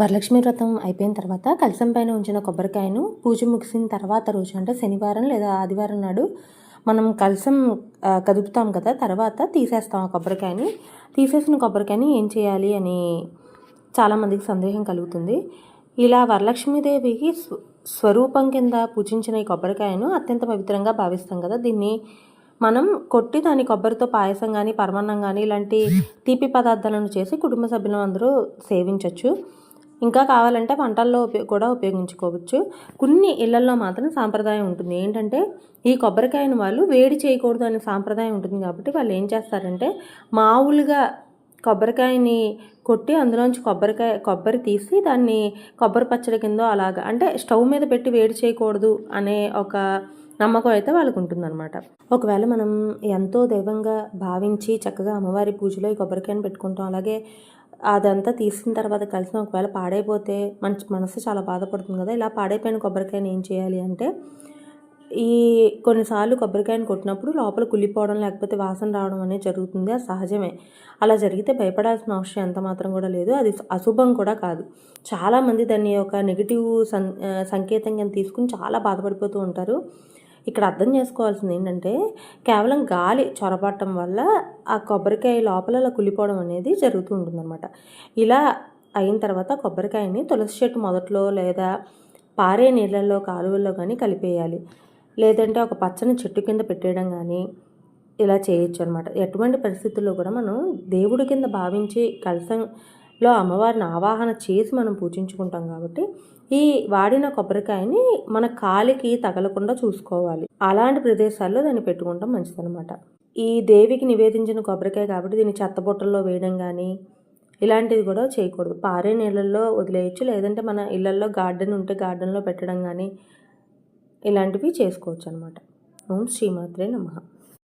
వరలక్ష్మి వ్రతం అయిపోయిన తర్వాత కలశం పైన ఉంచిన కొబ్బరికాయను పూజ ముగిసిన తర్వాత రోజు అంటే శనివారం లేదా ఆదివారం నాడు మనం కలశం కదుపుతాం కదా, తర్వాత తీసేస్తాం ఆ కొబ్బరికాయని. తీసేసిన కొబ్బరికాయని ఏం చేయాలి అని చాలామందికి సందేహం కలుగుతుంది. ఇలా వరలక్ష్మీదేవికి స్వరూపం కింద పూజించిన ఈ కొబ్బరికాయను అత్యంత పవిత్రంగా భావిస్తాం కదా. దీన్ని మనం కొట్టి దాని కొబ్బరితో పాయసం కానీ, పరమాన్నం కానీ ఇలాంటి తీపి పదార్థాలను చేసి కుటుంబ సభ్యులు అందరూ సేవించవచ్చు. ఇంకా కావాలంటే వంటల్లో కూడా ఉపయోగించుకోవచ్చు. కొన్ని ఇళ్లల్లో మాత్రం సాంప్రదాయం ఉంటుంది. ఏంటంటే ఈ కొబ్బరికాయను వాళ్ళు వేడి చేయకూడదు అనే సాంప్రదాయం ఉంటుంది. కాబట్టి వాళ్ళు ఏం చేస్తారంటే మామూలుగా కొబ్బరికాయని కొట్టి అందులోంచి కొబ్బరి తీసి దాన్ని కొబ్బరి పచ్చడి కింద అలాగా అంటే స్టవ్ మీద పెట్టి వేడి చేయకూడదు అనే ఒక నమ్మకం అయితే వాళ్ళకు ఉంటుందన్నమాట. ఒకవేళ మనం ఎంతో దైవంగా భావించి చక్కగా అమ్మవారి పూజలో ఈ కొబ్బరికాయను పెట్టుకుంటాం. అలాగే అదంతా తీసిన తర్వాత కలిసి ఒకవేళ పాడైపోతే మనసు చాలా బాధపడుతుంది కదా. ఇలా పాడైపోయిన కొబ్బరికాయని ఏం చేయాలి అంటే, ఈ కొన్నిసార్లు కొబ్బరికాయను కొట్టినప్పుడు లోపల కుళ్ళిపోవడం లేకపోతే వాసన రావడం అనేది జరుగుతుంది. అది సహజమే. అలా జరిగితే భయపడాల్సిన అవసరం ఎంత మాత్రం కూడా లేదు. అది అశుభం కూడా కాదు. చాలామంది దాన్ని ఒక నెగిటివ్ సంకేతంగా తీసుకుని చాలా బాధపడిపోతూ ఉంటారు. ఇక్కడ అర్థం చేసుకోవాల్సింది ఏంటంటే, కేవలం గాలి చొరబట్టడం వల్ల ఆ కొబ్బరికాయ లోపల అలా కుళ్ళిపోవడం అనేది జరుగుతూ ఉంటుందన్నమాట. ఇలా అయిన తర్వాత కొబ్బరికాయని తులసి చెట్టు మొదట్లో లేదా పారే నీళ్ళల్లో కాలువల్లో కానీ కలిపేయాలి. లేదంటే ఒక పచ్చని చెట్టు కింద పెట్టేయడం కానీ ఇలా చేయొచ్చు అనమాట. ఎటువంటి పరిస్థితుల్లో కూడా మనం దేవుడి కింద భావించి కలశంలో అమ్మవారిని ఆవాహన చేసి మనం పూజించుకుంటాం కాబట్టి ఈ వాడిన కొబ్బరికాయని మన కాలికి తగలకుండా చూసుకోవాలి. అలాంటి ప్రదేశాల్లో దాన్ని పెట్టుకుంటాం మంచిదనమాట. ఈ దేవికి నివేదించిన కొబ్బరికాయ కాబట్టి దీన్ని చెత్తబుట్టల్లో వేయడం కానీ ఇలాంటిది కూడా చేయకూడదు. పారే నీళ్ళల్లో వదిలేయచ్చు. లేదంటే మన ఇళ్లల్లో గార్డెన్ ఉంటే గార్డెన్లో పెట్టడం కానీ ఇలాంటివి చేసుకోవచ్చు అనమాట. ఓం శ్రీమాత్రే నమః.